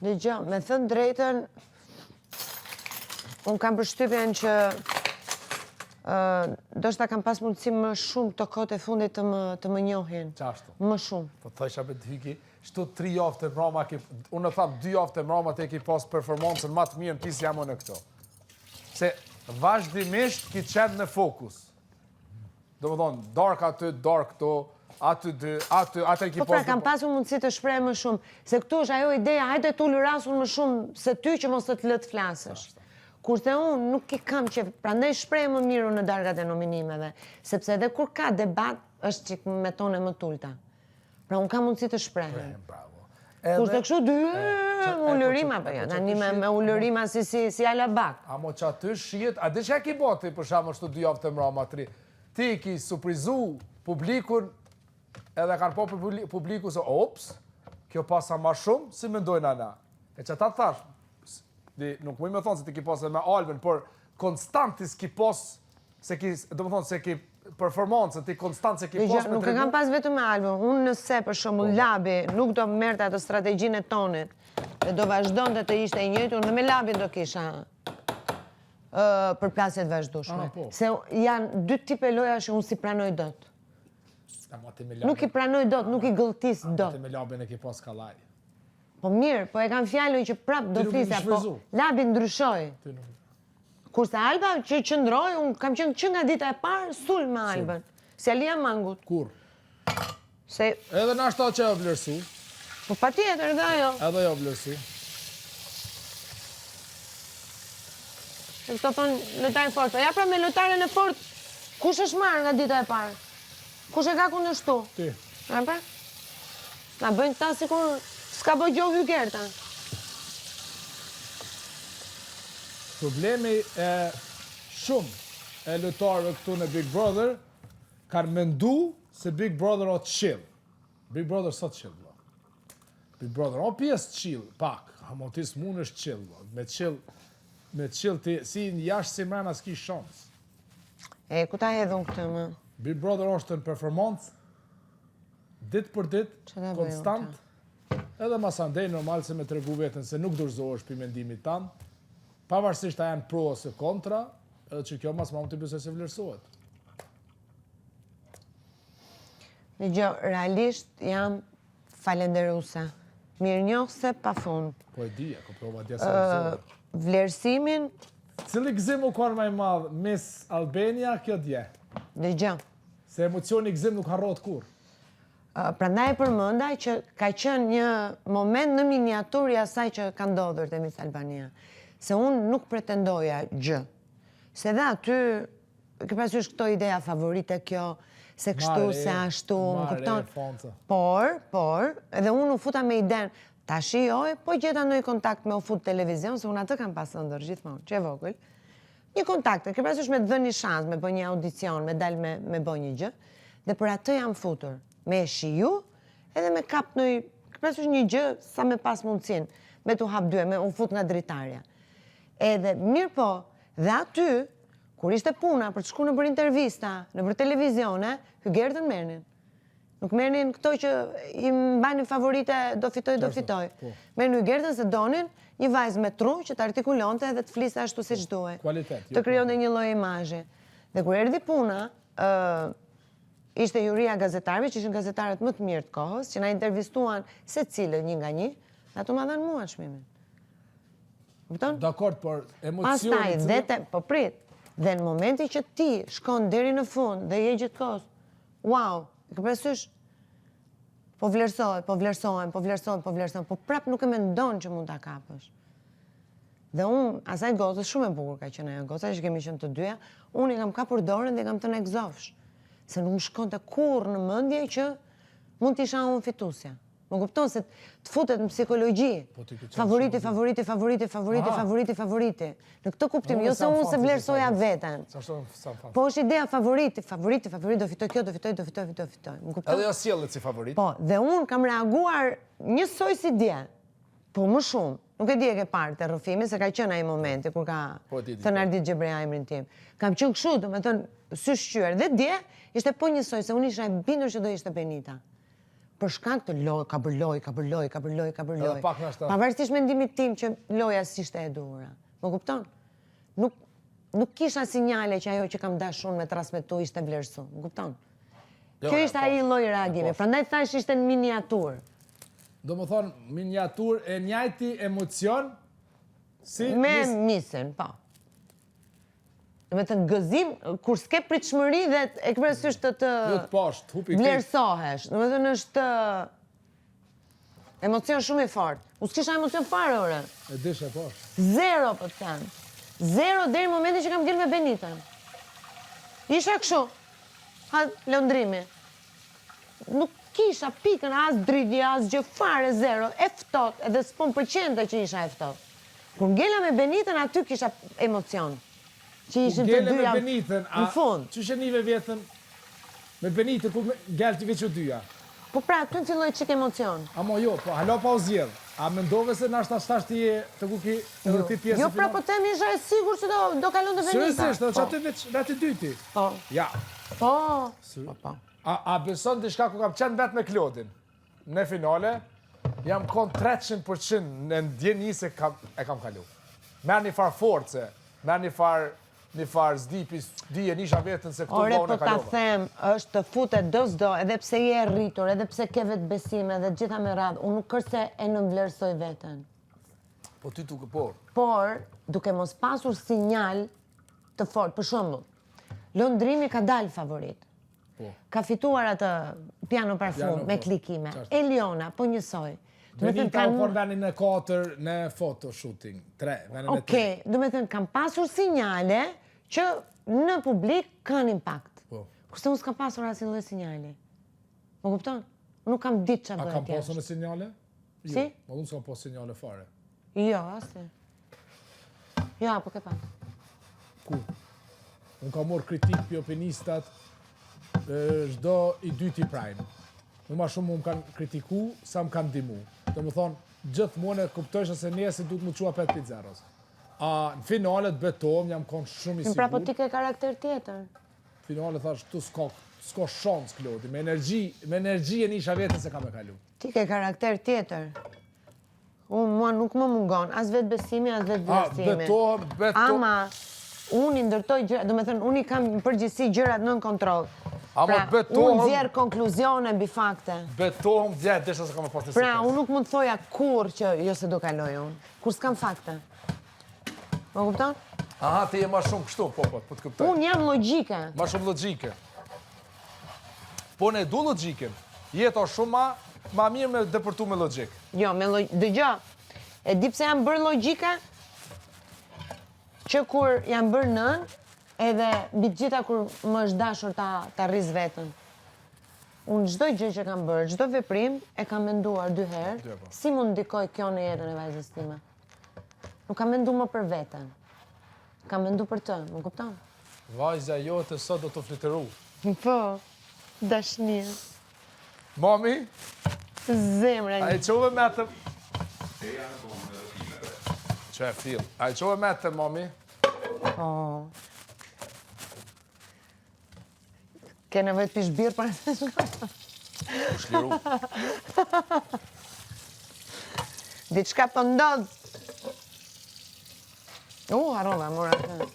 Dëgjoj, me thënë drejtën, unë kam përshtypjen që ndoshta kam pas mundësi më shumë të kohët e fundit të më njohin. Qashtu? Më shumë. Po thësha për të hyki, shtu 3 javë të mrama, unë e tham 2 javë të mrama të ki pas performancën ma të mirë në pisë jamo në këto. Se vazhdimisht ki qenë në fokus. Do më thonë, dark aty, dark këto, aty dy, atë e ki pas... Po pra, kam pasur mundësi të shpreh më shumë, se këtu është ajo ideja, hajde tu lërasun më shumë se ty që mos të të lë të flasësh. Kurse unë nuk i kam që, prandaj shpreh më miru në darkat e nominimeve, sepse edhe kur ka debat, është që me tone më tulta. Pra unë kam mundësi të shprehem. Kurse kështu dy, ullërima për jo, tani me ullërima si alabak. Amo që aty shiet, a dhe që e ki boti për shamë shtu 2 javë të mrama 3, ti ki surprizu publikun, edhe kanë po publiku se, ops, kjo pasa ma shumë, si mendojnë ana. E që ta thash, nuk më thonë se ti ki pas me Alben, por konstant ti s'ki pas, do më thonë se ki performancë, ti konstant se ki pas me Nuk e kam pas vetëm me Alben, unë nëse për shumë labi nuk do merte atë strategjin e tonit, dhe do vazhdojnë të ishte i njëjtë, unë dhe me labin do kisha për plasjet vazhdushme. Se janë 2 tipe loja që unë si pranoj dot. Nuk i pranoj dot, nuk i gëlltis dot. Ti me labin e ki pas kalaj. Po mirë, po e kam fjallën që prap do flisja, po labin ndryshoj. Kurse Alba që qëndroj, unë kam qënë që nga dita e parë, sul me Alban. Si Alia Mangut. Kur? Edhe në ashta që e vlerësu. Po pa tjetër, dhe ajo. Edhe jo vlerësu. E këto thonë lojtarë fort. Ja pra me lojtarën e fort, kush është marrë nga dita e parë? Kush e ka kundërshtu? Ti. Ja pra? Na bëjnë ta si kur s'ka bëj gjohë hykerta. Problemi e shumë e lojtarëve këtu në Big Brother kanë mendu se Big Brother o të chill. Big Brother sot chill, bro. Big Brother o pjesë chill, pak. Amo ti s'mun është chill, bro. Me chill ti, si në jashtë si mrena s'ki shans. E, ku ta hedhun këtë më? Big Brother është në performancë, dit për dit, konstant, edhe masandej normal se me tregu vetën se nuk dorëzohesh për mendimit tanë, pavarësisht a janë pro ose kontra, edhe që kjo mas ma më të besoj se vlerësohet. Në gjo, realisht jam falenderuese. Mirë njohse pa fund. Po e dhja, ko prova dhja se vlerësohet. Vlerësimin... Cili gëzim u konë maj madhë, Miss Albania, kjo dje? Në gjo. Se emocioni gëzim nuk harrot kur. Prandaj e përmëndaj që ka qenë një moment në miniatur i asaj që ka ndodhur te Miss Albania. Se unë nuk pretendoja gjë. Se dhe aty, ke pasysh këto ideja favorite kjo, se kështu, se ashtu, më kupton. Por, edhe unë u futa me iden, ta shioj, po gjeta në i kontakt me u fut televizion, se unë atë kam pasë ndër gjithmonë, që e vogël. Një kontakt, ke pasysh me të dhë një shans, me bë një audicion, me dal me bë një gjë, dhe për atë jam futur, me shiju, edhe me kap në ke pasysh një gjë, sa me pas mundësin, me t'u hap dyre, me u fut nga dritarja. Edhe mirë po, dhe aty, kur ishte puna për të shku në për intervista, në për televizione, hygertën mernin. Nuk mernin këto që i mbani favorite do fitoj. Mernin hygertën se donin një vajzë me tru që të artikulonte dhe të fliste ashtu si që duhe. Të kryon dhe një lloj imazhi. Dhe kur erdhi puna, ishte juria gazetarëve, që ishin gazetarët më të mirë të kohës, që na intervistuan se cilë një nga një, dhe ato ma dhanë mua çmimin. Dakord, por emocionit... Po prit, dhe në momenti që ti shkon deri në fund dhe je gjithkohës, wow, ke parasysh, po vlerësohen, po prap nuk e mendon që mund ta kapësh. Dhe unë, asaj gocës shumë e bukur ka qenë ajo goca, që kemi qenë të dyja, unë i kam kapur dorën dhe i kam të negzofsh. Se nuk më shkonte kurrë në mendje që mund t'isha unë fitusja. Më kupton se të futet në psikologji. Favoriti. Në këtë kuptim, jo se unë se vlerësoja veten. Po është ideja favoriti, do fitoj kjo, do fitoj. Edhe jo sjellet si favorit. Po, dhe unë kam reaguar njësoj si dje, po më shumë. Nuk e di e ke parë të rrëfimi, se ka qenë ai momenti, kur ka thënë Ardit Xhebrea emrin tim. Kam qenë kështu, do me thënë, sy shqyër. Dhe dje, ishte po njësoj, se unë isha e bindur që do ishte Benita. për shkak të loj, ka bër loj. Edhe pak në ashtë. Pavarësisht mendimit tim që loja s'ishte e duhura. Më kupton? Nuk kisha sinjale që ajo që kam dashur me transmetu ishte vlerësu. Më kupton? Kjo ishte ai lloj reagimi. Prandaj thash ishte në miniaturë. Do më thonë, miniatur e njajti emocion si... Me misën, po. Do me thënë gëzim, kur s'ke pritshmëri dhe e ke parasysh të Jo të poshtë, hupi vlerësohesh. Do me thënë është emocion shumë i fortë. U s'kisha emocion fare, ore. E dishe poshtë. 0, po të them. 0 deri në momentin që kam ngel me Benitën. Isha kështu. Ha lëndrimi. Nuk kisha pikën as dridhje, as gjë fare, 0. E ftohtë, edhe s'pon përqente që isha e ftohtë. Kur ngela me Benitën, aty kisha emocion. Që ishin të dyja me Benitën, në fund. Që shenive vjetën me Benitën, ku ngellë të veç u dyja? Po pra, të në filloj qik emocion. Amo jo, po halo pa u zjedhë. A mendove se nashta shtash ti të ku ki edhe ti pjesë Jo, pra po tem isha e sigur që do kalon të Benita. Sërësisht, edhe që aty veç vetë dyti. Po. Ja. Po. A beson diçka ku kam qenë vetë me Klodin? Në finale, jam kon 300% në ndjeni se e kam kalu. Merë një farë force, merë një farë zdipi, dije nisha vetën se këtu Ore, bëhën po e ta kalova. them, është të futet do s'do, edhe pse je rritur, edhe pse ke vetë besime, edhe gjitha me radhë, unë nuk është se e nënvlerësoj veten. Po ty duke por. Por, duke mos pasur sinjal të fortë, për shembull, Londrimi ka dalë favorit. Ka fituar atë piano parfum me klikime. Eliona, po njësoj. Benita u por venin në 4 në photoshooting, 3, venin në 3. Okej, do me thënë, kam pasur sinjale që në publik kanë impakt. Kurse unë s'kam pasur asnjë lloj sinjali. Më kupton? Nuk kam ditë çfarë A bëhet kam jashtë. pasur në sinjale? Si? Jo, unë s'kam pasur sinjale fare. Jo, asnjë. Ja, po ke pa. Ku? Unë kam morë kritik për opinistat çdo i dyti prajnë. Më ma shumë më kanë kritiku, sa më kanë dimu. Do më thonë, gjithmonë e kuptojshë se njësi du të më qua 5-0. A në finalet betohem, jam konë shumë i sigur. Pra po ti ke karakter tjetër. Finalet thash, tu s'ko shans, Klodi. Me energji e nisha vetën se ka me kalu. Ti ke karakter tjetër. Unë mua nuk më mungon, as vetë besimi, as vetë vlerësimi. Betohem. Ama, unë i ndërtoj gjërat, do me thënë, unë i kam në përgjithësi gjërat nën kontroll. Pra, unë zjerë konkluzione mbi fakte. Betohem djetë, desha se kam e pas në Pra, unë nuk mund të thoja kur që jo se do kaloj unë, kur s'kam fakte. Më kupton? Aha, ti je ma shumë kështu, po të kuptoj. Unë jam logjike. Ma shumë logjike. Po ne du logjikin. Jeto shumë ma mirë me dëpërtu me logjik. Jo, dëgjo, e di pse jam bërë logjike, që kur jam bërë nën, edhe mbi të gjitha kur më është dashur ta rriz vetën. Unë çdo gjë që kam bërë, çdo veprim, e kam menduar 2 herë, si mund ndikoj kjo në jetën e vajzës time. Nuk kam mendu më për veten. Kam mendu për të, më kupton? Vajza jote sot do të flitëru. Po, dashnia. Mami, Zemra a një. i qove me të... Që e fil. A i qove me të, mami? Oh. Ke nevojë të pish birë për në U shliru. diçka po ndodh. Harrova, mora të.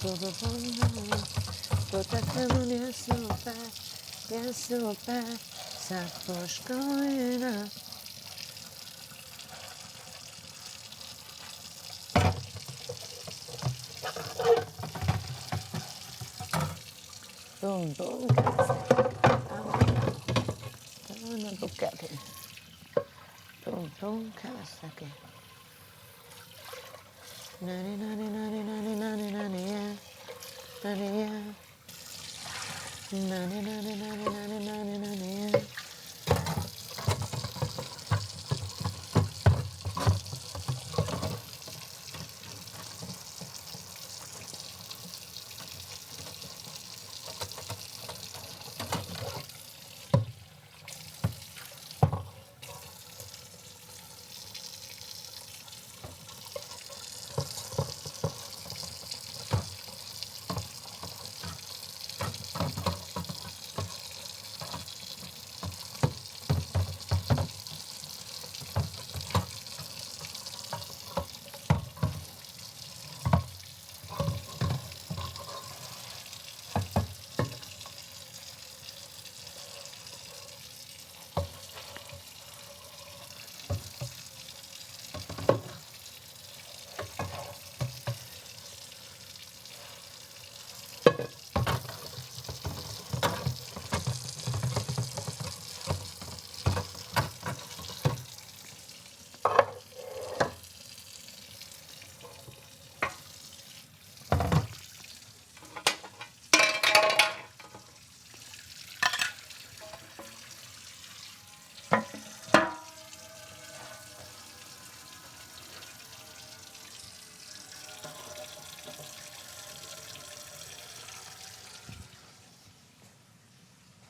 Po të themun je super, sa po shkojna. Bum, bum, Bugatti. Bum, bum, Kawasaki. Nani, nani, nani, nani, nani, nani, yeah. Nani, yeah. Nani, nani, nani, nani, nani, nani, yeah.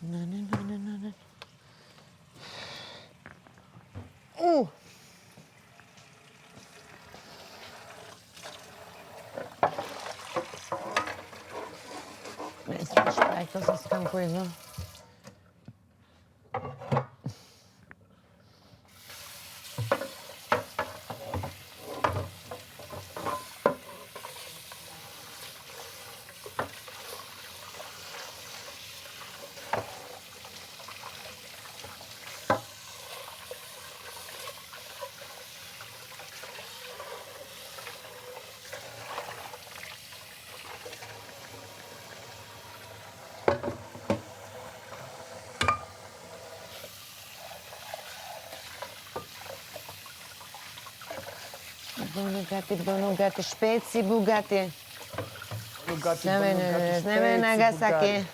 Nani, nani, nani. Ai, cosa s'cam coisa? Bugatti, spezi Bugatti. Neve Nagasaki.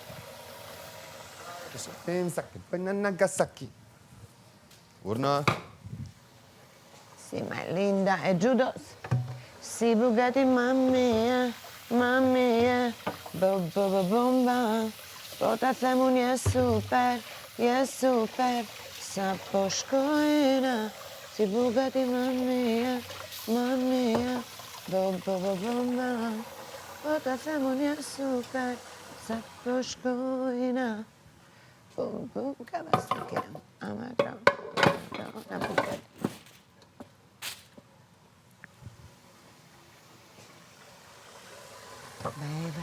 Pensa che poi Nagasaki. Urna. Sì, ma è linda, è judo. Sì, Bugatti, mamma mia, bomba. Pota themun je super, sa po shkojna. Si Bugatti, mamma mia, bomba. Pota themun je super, sa po shkojna. Bum, bum, Kawasaki, amagra, Bugatti. Baby.